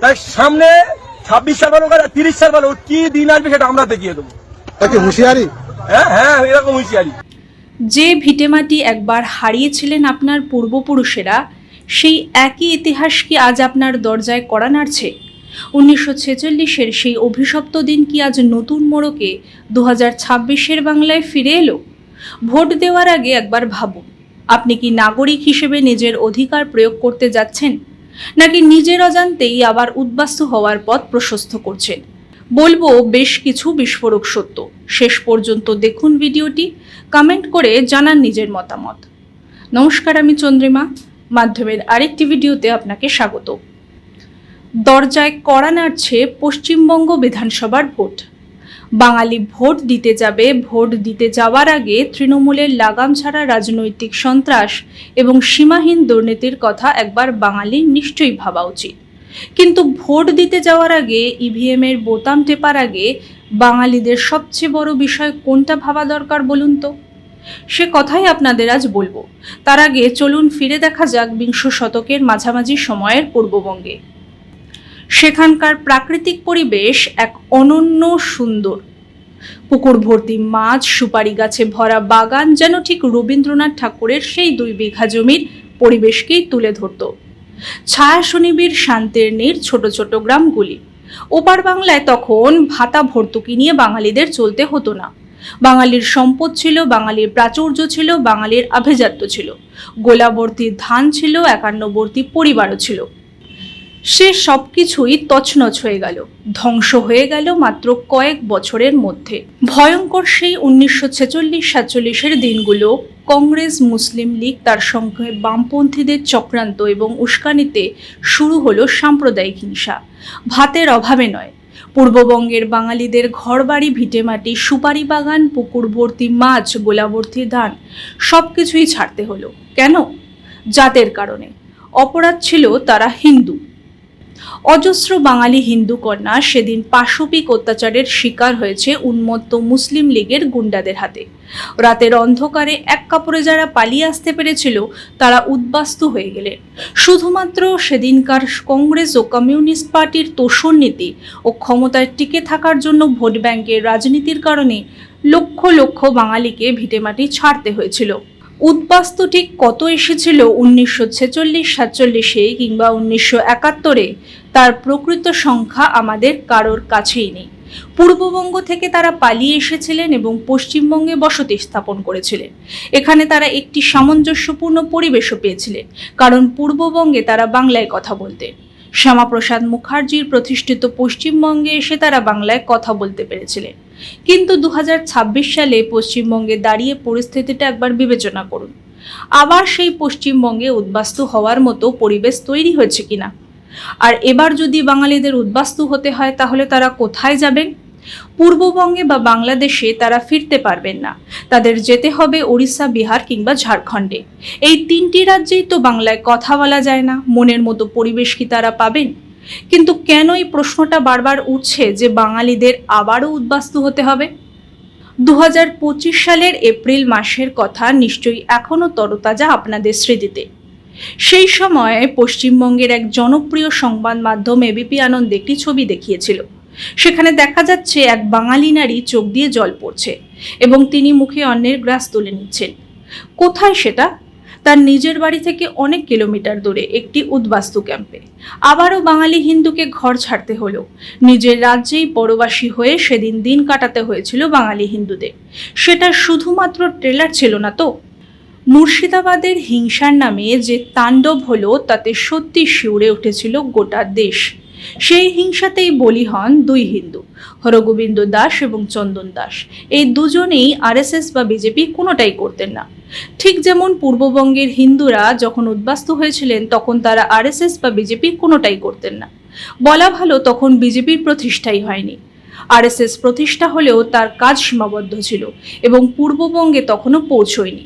তাই সামনে 26 সাল ভালো 30 সাল ভালো কি দিন আসবে সেটা আমরা দেখিয়ে দেবো। তাকে হুঁশিয়ারি। হ্যাঁ এরকম হুঁশিয়ারি। যে ভিটেমাটি একবার হারিয়েছিলেন আপনার পূর্বপুরুষেরা, সেই একই ইতিহাস কি আজ আপনার দরজায় কড়া নাড়ছে? 1946-এর সেই অভিশপ্ত দিন কি আজ নতুন মোড়কে 2026-এর বাংলায় ফিরে এলো? ভোট দেওয়ার আগে একবার ভাবুন, আপনি কি নাগরিক হিসেবে নিজের অধিকার প্রয়োগ করতে যাচ্ছেন, নাকি নিজের অজান্তেই আবার উদ্বাস্তু হওয়ার পথ প্রশস্ত করছেন? বলবো বেশ কিছু বিস্ফোরক সত্য। শেষ পর্যন্ত দেখুন ভিডিওটি, কমেন্ট করে জানান নিজের মতামত। নমস্কার, আমি চন্দ্রিমা। মাধ্যমের আরেকটি ভিডিওতে আপনাকে স্বাগত। দরজায় কড়া নাড়ছে পশ্চিমবঙ্গ বিধানসভার ভোট। বাঙালি ভোট দিতে যাবে, ভোট দিতে যাওয়ার আগে তৃণমূলের লাগাম ছাড়া রাজনৈতিক সন্ত্রাস এবং সীমাহীন দুর্নীতির কথা একবার বাঙালির নিশ্চয়ই ভাবা উচিত। কিন্তু ভোট দিতে যাওয়ার আগে, ইভিএমের বোতাম টেপার আগে বাঙালিদের সবচেয়ে বড় বিষয় কোনটা ভাবা দরকার বলুন তো? সে কথাই আপনাদের আজ বলবো। তার আগে চলুন ফিরে দেখা যাক বিংশ শতকের মাঝামাঝি সময়ের পূর্ববঙ্গে। সেখানকার প্রাকৃতিক পরিবেশ এক অনন্য সুন্দর। পুকুর ভর্তি মাছ, সুপারি গাছে ভরা বাগান, যেন ঠিক রবীন্দ্রনাথ ঠাকুরের সেই 2 বিঘা জমির পরিবেশকেই তুলে ধরত। ছায়া সুনিবিড় শান্তির নীড় ছোট ছোট গ্রামগুলি। ওপার বাংলায় তখন ভাতা ভর্তুকি নিয়ে বাঙালিদের চলতে হতো না। বাঙালির সম্পদ ছিল, বাঙালির প্রাচুর্য ছিল, বাঙালির আভিজাত্য ছিল। গোলাবর্তী ধান ছিল, 51 পরিবারও ছিল। সে সবকিছুই তছনছ হয়ে গেল, ধ্বংস হয়ে গেল মাত্র কয়েক বছরের মধ্যে। ভয়ঙ্কর সেই 1946-47-এর দিনগুলো। কংগ্রেস, মুসলিম লীগ, তার সঙ্গে বামপন্থীদের চক্রান্ত এবং উস্কানিতে শুরু হলো সাম্প্রদায়িক হিংসা। ভাতের অভাবে নয়, পূর্ববঙ্গের বাঙালিদের ঘরবাড়ি, ভিটেমাটি, সুপারি বাগান, পুকুর ভর্তি মাছ, গোলাভর্তি ধান সবকিছুই ছাড়তে হলো। কেন? জাতের কারণে। অপরাধ ছিল তারা হিন্দু। অজস্র বাঙালি হিন্দু কন্যা সেদিন পাশবিক অত্যাচারের শিকার হয়েছে উন্মত্ত মুসলিম লীগের গুন্ডাদের হাতে। রাতের অন্ধকারে এক কাপড়ে যারা পালিয়ে আসতে পেরেছিল, তারা উদ্বাস্তু হয়ে গেলেন। শুধুমাত্র সেদিনকার কংগ্রেস ও কমিউনিস্ট পার্টির তোষণ নীতি ও ক্ষমতায় টিকে থাকার জন্য ভোট ব্যাংকের রাজনীতির কারণে লক্ষ লক্ষ বাঙালিকে ভিটেমাটি ছাড়তে হয়েছিল। উদ্বাস্তু ঠিক কত এসেছিল 1946-47-এ কিংবা 1971-এ, তার প্রকৃত সংখ্যা আমাদের কারোর কাছেই নেই। পূর্ববঙ্গ থেকে তারা পালিয়ে এসেছিলেন এবং পশ্চিমবঙ্গে বসতি স্থাপন করেছিলেন। এখানে তারা একটি সামঞ্জস্যপূর্ণ পরিবেশও পেয়েছিলেন, কারণ পূর্ববঙ্গে তারা বাংলায় কথা বলতেন। শ্যামাপ্রসাদ মুখার্জির প্রতিষ্ঠিত পশ্চিমবঙ্গে এসে তারা বাংলায় কথা বলতে পেরেছিলেন। কিন্তু 2026 সালে পশ্চিমবঙ্গে দাঁড়িয়ে পরিস্থিতিটা একবার বিবেচনা করুন। আবার সেই পশ্চিমবঙ্গে উদ্বাস্তু হওয়ার মতো পরিবেশ তৈরি হয়েছে কিনা? আর এবার যদি বাঙালিদের উদ্বাস্তু হতে হয়, তাহলে তারা কোথায় যাবেন? পূর্ববঙ্গে বা বাংলাদেশে তারা ফিরতে পারবেন না। তাদের যেতে হবে ওড়িশা, বিহার কিংবা ঝাড়খণ্ডে। এই 3টি রাজ্যেই তো বাংলায় কথা বলা যায় না। মনের মতো পরিবেশ কি তারা পাবেন? কিন্তু কেন এই প্রশ্নটা বারবার উঠছে যে বাঙালিদের আবারও উদ্বাস্তু হতে হবে? 2025 সালের এপ্রিল মাসের কথা নিশ্চয়ই এখনো তরতাজা আপনাদের স্মৃতিতে। সেই সময় পশ্চিমবঙ্গের এক জনপ্রিয় সংবাদ মাধ্যম এবিপি আনন্দ একটি ছবি দেখিয়েছিল। সেখানে দেখা যাচ্ছে এক বাঙালি নারী চোখ দিয়ে জল পড়ছে এবং তিনি মুখে অন্যের গ্রাস তুলে নিচ্ছেন। কোথায় সেটা? তার নিজের বাড়ি থেকে অনেক কিলোমিটার দূরে একটি উদ্বাস্তু ক্যাম্পে। আবারও বাঙালি হিন্দুকে ঘর ছাড়তে হলো। নিজের রাজ্যেই পরবাসী হয়ে সেদিন দিন কাটাতে হয়েছিল বাঙালি হিন্দুদের। সেটা শুধুমাত্র ট্রেলার ছিল না তো। মুর্শিদাবাদের হিংসার নামে যে তাণ্ডব হলো, তাতে সত্যি শিউরে উঠেছিল গোটা দেশ। সেই হিংসাতেই বলি হন 2 হিন্দু, হরগোবিন্দ দাস এবং চন্দন দাস। এই দুজনেই আরএসএস বা বিজেপি কোনোটাই করতেন না। ঠিক যেমন পূর্ববঙ্গের হিন্দুরা যখন উদ্বাস্তু হয়েছিলেন, তখন তারা আরএসএস বা বিজেপি কোনোটাই করতেন না। বলা ভালো, তখন বিজেপির প্রতিষ্ঠাই হয়নি। আরএসএস প্রতিষ্ঠা হলেও তার কাজ সীমাবদ্ধ ছিল এবং পূর্ববঙ্গে তখনও পৌঁছয়নি।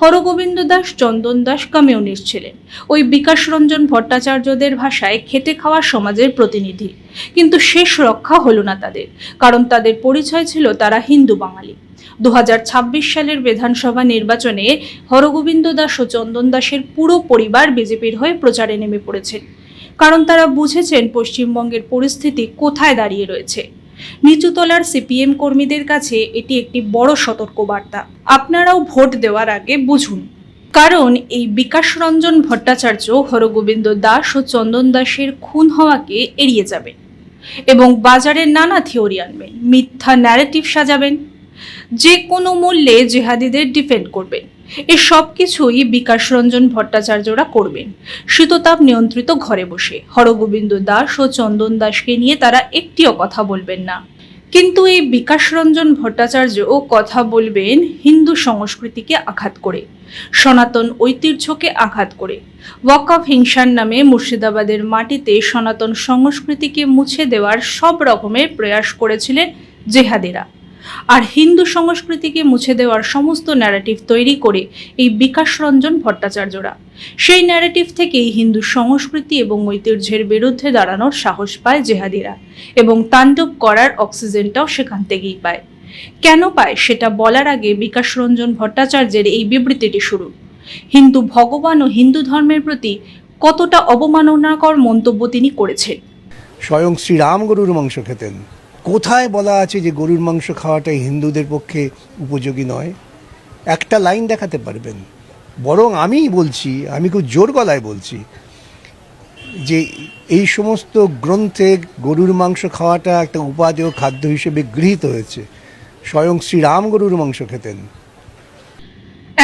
হরগোবিন্দ দাস, চন্দন দাস কমিউনিস্ট ছিলেন। ওই বিকাশ রঞ্জন ভট্টাচার্যদের ভাষায় খেটে খাওয়া সমাজের প্রতিনিধি। কিন্তু শেষ রক্ষা হলো না তাদের, কারণ তাদের পরিচয় ছিল তারা হিন্দু বাঙালি। 2026 সালের বিধানসভা নির্বাচনে হরগোবিন্দ দাস ও চন্দন দাসের পুরো পরিবার বিজেপির হয়ে প্রচারে নেমে পড়েছেন। কারণ তারা বুঝেছেন পশ্চিমবঙ্গের পরিস্থিতি কোথায় দাঁড়িয়ে রয়েছে। নিচুতলার সিপিএম কর্মীদের কাছে এটি একটি বড় সতর্কবার্তা। আপনারাও ভোট দেওয়ার আগে বুঝুন, কারণ এই বিকাশ রঞ্জন ভট্টাচার্য, হরগোবিন্দ দাস ও চন্দন দাসের খুন হওয়াকে এড়িয়ে যাবেন এবং বাজারে নানা থিওরি আনবেন, মিথ্যা ন্যারেটিভ সাজাবেন, যে কোনো মূল্যে জেহাদিদের ডিফেন্ড করবেন। এই সব কিছুই বিকাশ রঞ্জন ভট্টাচার্যরা করবেন শীততাপ নিয়ন্ত্রিত ঘরে বসে। হরগোবিন্দ দাস ও চন্দন দাসকে নিয়ে তারা একটিও কথা বলবেন না। কিন্তু এই বিকাশ রঞ্জন ভট্টাচার্যও কথা বলবেন হিন্দু সংস্কৃতিকে আঘাত করে, সনাতন ঐতিহ্যকে আঘাত করে। ওয়াকফ হিংসার নামে মুর্শিদাবাদের মাটিতে সনাতন সংস্কৃতিকে মুছে দেওয়ার সব রকমের প্রয়াস করেছিলেন জেহাদিরা, আর হিন্দু সংস্কৃতিকে মুছে দেওয়ার সমস্ত ন্যারেটিভ তৈরি করে এই বিকাশ রঞ্জন ভট্টাচার্যরা। সেই ন্যারেটিভ থেকেই হিন্দু সংস্কৃতি এবং ঐতিহ্যের বিরুদ্ধে দাঁড়ানোর সাহস পায় জেহাদিরা, এবং তাণ্ডব করার অক্সিজেনটাও সেখান থেকেই পায়। কেন পায় সেটা বলার আগে বিকাশ রঞ্জন ভট্টাচার্যের এই বিবৃতিটি শুরু। হিন্দু ভগবান ও হিন্দু ধর্মের প্রতি কতটা অবমাননাকর মন্তব্য তিনি করেছেন। স্বয়ং শ্রীরাম গরুর মাংস খেতেন। কোথায় বলা আছে যে গরুর মাংস খাওয়াটাই হিন্দুদের পক্ষে উপযোগী নয়? একটা লাইন দেখাতে পারবেন? বরং আমিই বলছি, আমি খুব জোর গলায় বলছি যে এই সমস্ত গ্রন্থে গরুর মাংস খাওয়াটা একটা উপাদেয় খাদ্য হিসেবে গৃহীত হয়েছে। স্বয়ং শ্রীরাম গরুর মাংস খেতেন।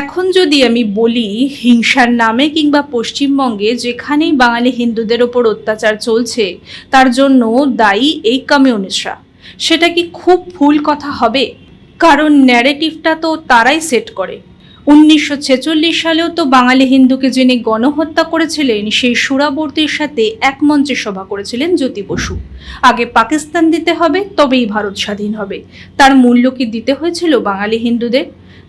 এখন যদি আমি বলি হিংসার নামে কিংবা পশ্চিমবঙ্গে যেখানেই বাঙালি হিন্দুদের ওপর অত্যাচার চলছে তার জন্য দায়ী এই কমিউনিস্টরা, সেটা কি খুব ভুল কথা হবে? কারণ ন্যারেটিভটা তো তারাই সেট করে। 1946 সালেও তো বাঙালি হিন্দুকে যিনি গণহত্যা করেছিলেন সেই সুরাবর্তীর সাথে এক মঞ্চে সভা করেছিলেন জ্যোতি বসু। আগে পাকিস্তান দিতে হবে তবেই ভারত স্বাধীন হবে, তার মূল্য কি দিতে হয়েছিল বাঙালি হিন্দুদের?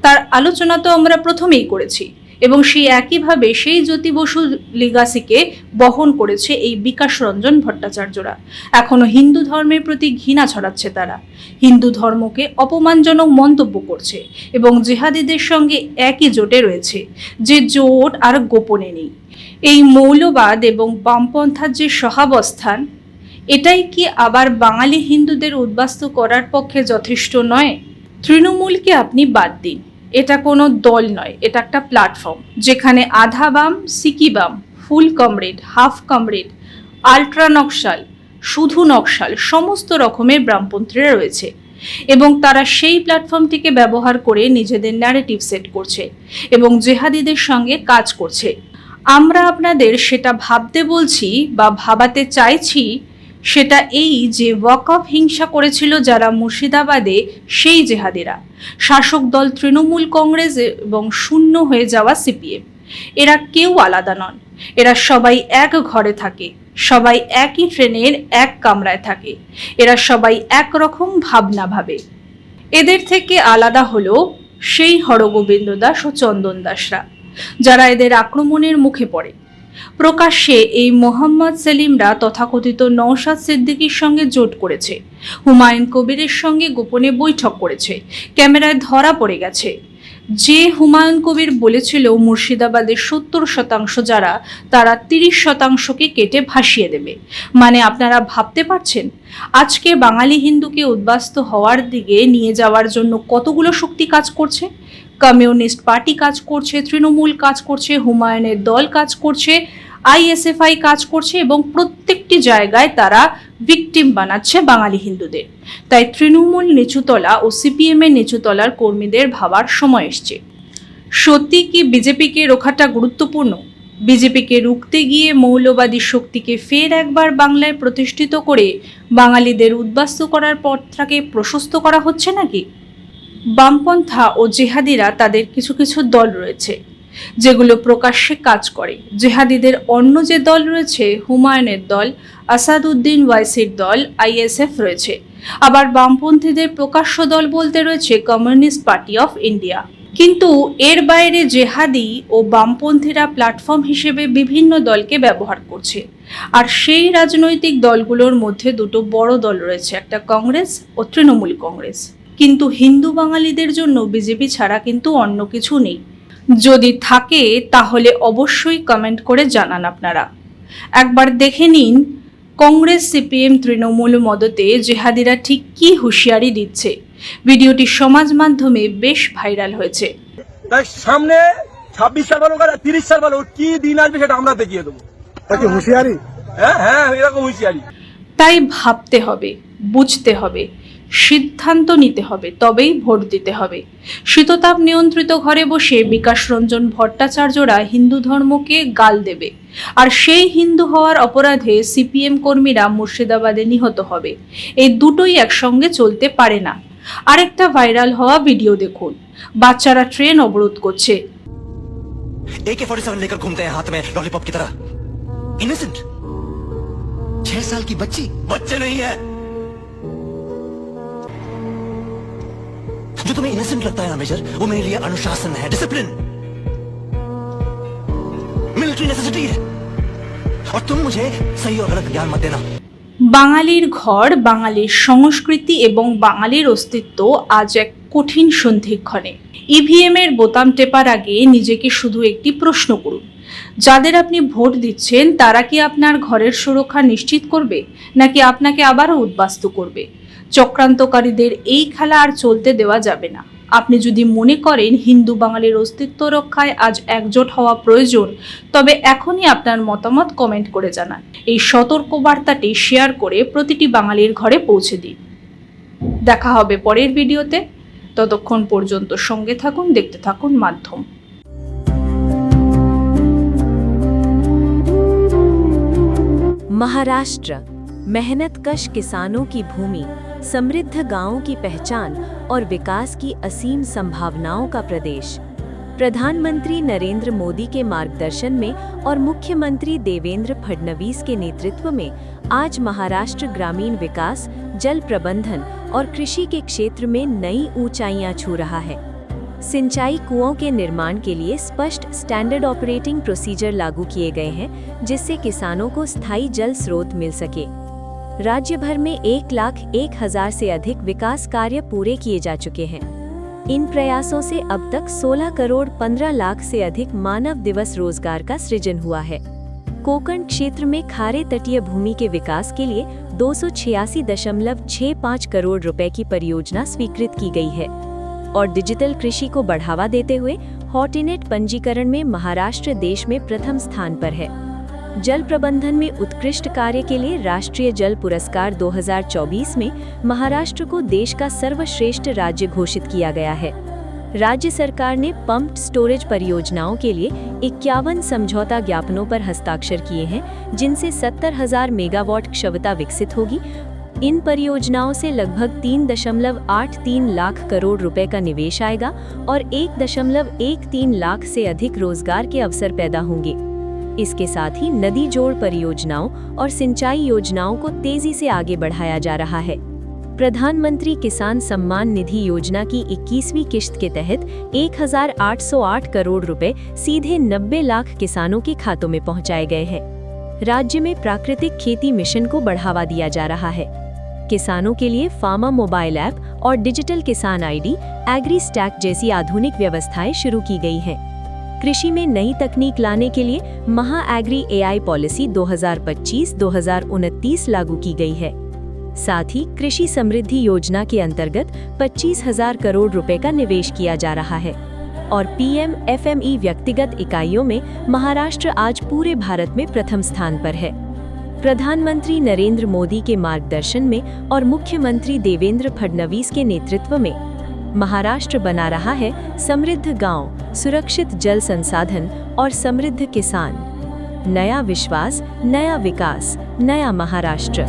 তার আলোচনা তো আমরা প্রথমেই করেছি, এবং সেই একইভাবে সেই জ্যোতি বসু লিগাসিকে বহন করেছে এই বিকাশ রঞ্জন ভট্টাচার্যরা। এখনো হিন্দু ধর্মের প্রতি ঘৃণা ছড়াচ্ছে তারা, হিন্দু ধর্মকে অপমানজনক মন্তব্য করছে এবং জেহাদিদের সঙ্গে একই জোটে রয়েছে, যে জোট আর গোপনে নেই। এই মৌলবাদ এবং বামপন্থার যে সহাবস্থান, এটাই কি আবার বাঙালি হিন্দুদের উদ্বাস্তু করার পক্ষে যথেষ্ট নয়? তৃণমূলকে আপনি বাদ দিন, এটা কোনো দল নয়, এটা একটা প্ল্যাটফর্ম যেখানে আধা বাম, সিকি বাম, full comrade, half comrade, ultra Naxal, শুধু নকশাল, সমস্ত রকমের বামপন্থীরা রয়েছে, এবং তারা সেই প্ল্যাটফর্মটিকে ব্যবহার করে নিজেদের ন্যারেটিভ সেট করছে এবং জেহাদিদের সঙ্গে কাজ করছে। আমরা আপনাদের সেটা ভাবতে বলছি বা ভাবাতে চাইছি, সেটা এই যে ওয়াকফ হিংসা করেছিল যারা মুর্শিদাবাদে, সেই জেহাদিরা, শাসক দল তৃণমূল কংগ্রেস এবং শূন্য হয়ে যাওয়া সিপিএম, এরা কেউ আলাদা নন। এরা সবাই এক ঘরে থাকে, সবাই একই ট্রেনের এক কামরায় থাকে, এরা সবাই একরকম ভাবনা ভাবে। এদের থেকে আলাদা হলো সেই হরগোবিন্দ দাস ও চন্দন দাসরা, যারা এদের আক্রমণের মুখে পড়ে। প্রকাশ্যে এই মোহাম্মদ সেলিমরা তথাকথিত নওশাদ সিদ্দিকীর সঙ্গে জোট করেছে, হুমায়ুন কবিরের সঙ্গে গোপনে বৈঠক করেছে, ক্যামেরায় ধরা পড়ে গেছে। যে হুমায়ুন কবির বলেছিল মুর্শিদাবাদের 70% যারা, তারা 30%কে কেটে ভাসিয়ে দেবে। মানে আপনারা ভাবতে পারছেন আজকে বাঙালি হিন্দুকে উদ্বাস্তু হওয়ার দিকে নিয়ে যাওয়ার জন্য কতগুলো শক্তি কাজ করছে? কমিউনিস্ট পার্টি কাজ করছে, তৃণমূল কাজ করছে, হুমায়ুনের দল কাজ করছে, আইএসএফআই কাজ করছে, এবং প্রত্যেকটি জায়গায় তারা ভিকটিম বানাচ্ছে বাঙালি হিন্দুদের। তাই তৃণমূল নিচুতলা ও সিপিএম এর নিচুতলার কর্মীদের ভাবার সময় এসছে, সত্যি কি বিজেপিকে রোখাটা গুরুত্বপূর্ণ? বিজেপিকে রুখতে গিয়ে মৌলবাদী শক্তিকে ফের একবার বাংলায় প্রতিষ্ঠিত করে বাঙালিদের উদ্বাস্তু করার পথটাকে প্রশস্ত করা হচ্ছে নাকি? বামপন্থা ও জেহাদিরা তাদের কিছু কিছু দল রয়েছে যেগুলো প্রকাশ্যে কাজ করে। জেহাদিদের অন্য যে দল রয়েছে, হুমায়ুনের দল, আসাদউদ্দিন ওয়াইসির দল, আইএসএফ রয়েছে। আবার বামপন্থীদের প্রকাশ্য দল বলতে রয়েছে কমিউনিস্ট পার্টি অফ ইন্ডিয়া। কিন্তু এর বাইরে জেহাদি ও বামপন্থীরা প্ল্যাটফর্ম হিসেবে বিভিন্ন দলকে ব্যবহার করছে, আর সেই রাজনৈতিক দলগুলোর মধ্যে দুটো বড় দল রয়েছে, একটা কংগ্রেস ও তৃণমূল কংগ্রেস। কিন্তু হিন্দু বাঙালিদের জন্য বিজেপি ছাড়া কিন্তু অন্য কিছু নেই। যদি থাকে তাহলে অবশ্যই কমেন্ট করে জানান আপনারা। একবার দেখে নিন কংগ্রেস, সিপিএম, তৃণমূল মদতে জেহাদিরা ঠিক কী হুঁশিয়ারি দিচ্ছে। ভিডিওটি সমাজ মাধ্যমে বেশ ভাইরাল হয়েছে। তাই সামনে 26 সাল বলো আর 30 সাল বলো, কি দিন আসবে সেটা আমরা দেখিয়ে দেবো। হুঁশিয়ারি। হ্যাঁ, এরকম হুঁশিয়ারি। তাই ভাবতে হবে, বুঝতে হবে, সিদ্ধান্ত নিতে হবে, তবেই ভোট দিতে হবে। শীততাপ নিয়ন্ত্রিত ঘরে বসে বিকাশ রঞ্জন ভট্টাচার্যরা হিন্দু ধর্মকে গাল দেবে, আর সেই হিন্দু হওয়ার অপরাধে সিপিএম কর্মীরা মুর্শিদাবাদে নিহত হবে। এই দুটোই একসঙ্গে চলতে পারে না। আরেকটা ভাইরাল হওয়া ভিডিও দেখুন। বাচ্চারা ট্রেন অবরোধ করছে। AK-47 लेकर घूमते हैं हाथ में लॉलीपॉप की तरह। इनोसेंट 6 साल की बच्चे नहीं है। जो तुम्हें इनोसेंट लगता है ना मेजर, वो मेरे लिए अनुशासन है, डिसिप्लिन, मिलिट्री नेसेसिटी है। और तुम मुझे सही और गलत ज्ञान मत देना। বাঙালির ঘর, বাঙালির সংস্কৃতি এবং বাঙালির অস্তিত্ব আজ এক কঠিন সন্ধিক্ষণে। ইভিএম এর বোতাম টেপার আগে নিজেকে শুধু একটি প্রশ্ন করুন, যাদের আপনি ভোট দিচ্ছেন তারা কি আপনার ঘরের সুরক্ষা নিশ্চিত করবে, নাকি আপনাকে আবারও উদ্বাস্তু করবে? চক্রান্তকারীদের এই খেলা আর চলতে দেওয়া যাবে না। আপনি যদি মনে করেন হিন্দু বাঙালির অস্তিত্ব রক্ষায় আজ একজোট হওয়া প্রয়োজন, তবে এখনই আপনার মতামত কমেন্ট করে জানান। এই সতর্ক বার্তাটি শেয়ার করে প্রতিটি বাঙালির ঘরে পৌঁছে দিন। দেখা হবে পরের ভিডিওতে। ততক্ষণ পর্যন্ত সঙ্গে থাকুন, দেখতে থাকুন মাধ্যম। महाराष्ट्र, मेहनतकश किसानों की भूमि, समृद्ध गांवों की पहचान और विकास की असीम संभावनाओं का प्रदेश। प्रधानमंत्री नरेंद्र मोदी के मार्गदर्शन में और मुख्यमंत्री देवेंद्र फडणवीस के नेतृत्व में आज महाराष्ट्र ग्रामीण विकास, जल प्रबंधन और कृषि के क्षेत्र में नई ऊंचाइयां छू रहा है। सिंचाई कुओं के निर्माण के लिए स्पष्ट स्टैंडर्ड ऑपरेटिंग प्रोसीजर लागू किए गए हैं, जिससे किसानों को स्थायी जल स्रोत मिल सके। राज्य भर में 1,01,000 से अधिक विकास कार्य पूरे किए जा चुके हैं। इन प्रयासों से अब तक 16 करोड़ 15 लाख से अधिक मानव दिवस रोजगार का सृजन हुआ है। कोकण क्षेत्र में खारे तटीय भूमि के विकास के लिए 286.65 करोड़ रुपए की परियोजना स्वीकृत की गई है और डिजिटल कृषि को बढ़ावा देते हुए हॉटिनेट पंजीकरण में महाराष्ट्र देश में प्रथम स्थान पर है। जल प्रबंधन में उत्कृष्ट कार्य के लिए राष्ट्रीय जल पुरस्कार 2024 में महाराष्ट्र को देश का सर्वश्रेष्ठ राज्य घोषित किया गया है। राज्य सरकार ने पंप्ड स्टोरेज परियोजनाओं के लिए 51 समझौता ज्ञापनों पर हस्ताक्षर किए हैं, जिनसे 70,000 मेगावाट क्षमता विकसित होगी। इन परियोजनाओं से लगभग 3.83 लाख करोड़ रुपए का निवेश आएगा और 1.13 लाख से अधिक रोजगार के अवसर पैदा होंगे। इसके साथ ही नदी जोड़ परियोजनाओं और सिंचाई योजनाओं को तेजी से आगे बढ़ाया जा रहा है। प्रधानमंत्री किसान सम्मान निधि योजना की 21वीं किश्त के तहत 1,808 करोड़ रुपए सीधे 90 लाख किसानों के खातों में पहुंचाए गए हैं। राज्य में प्राकृतिक खेती मिशन को बढ़ावा दिया जा रहा है। किसानों के लिए फार्मा मोबाइल ऐप और डिजिटल किसान आईडी, एग्री स्टैक जैसी आधुनिक व्यवस्थाएं शुरू की गई हैं। कृषि में नई तकनीक लाने के लिए महा एग्री AI पॉलिसी 2025-2029 लागू की गई है। साथ ही कृषि समृद्धि योजना के अंतर्गत 25,000 करोड़ रुपए का निवेश किया जा रहा है और PM FME व्यक्तिगत इकाइयों में महाराष्ट्र आज पूरे भारत में प्रथम स्थान पर है। प्रधानमंत्री नरेंद्र मोदी के मार्गदर्शन में और मुख्यमंत्री देवेंद्र फडणवीस के नेतृत्व में महाराष्ट्र बना रहा है समृद्ध गांव, सुरक्षित जल संसाधन और समृद्ध किसान। नया विश्वास, नया विकास, नया महाराष्ट्र।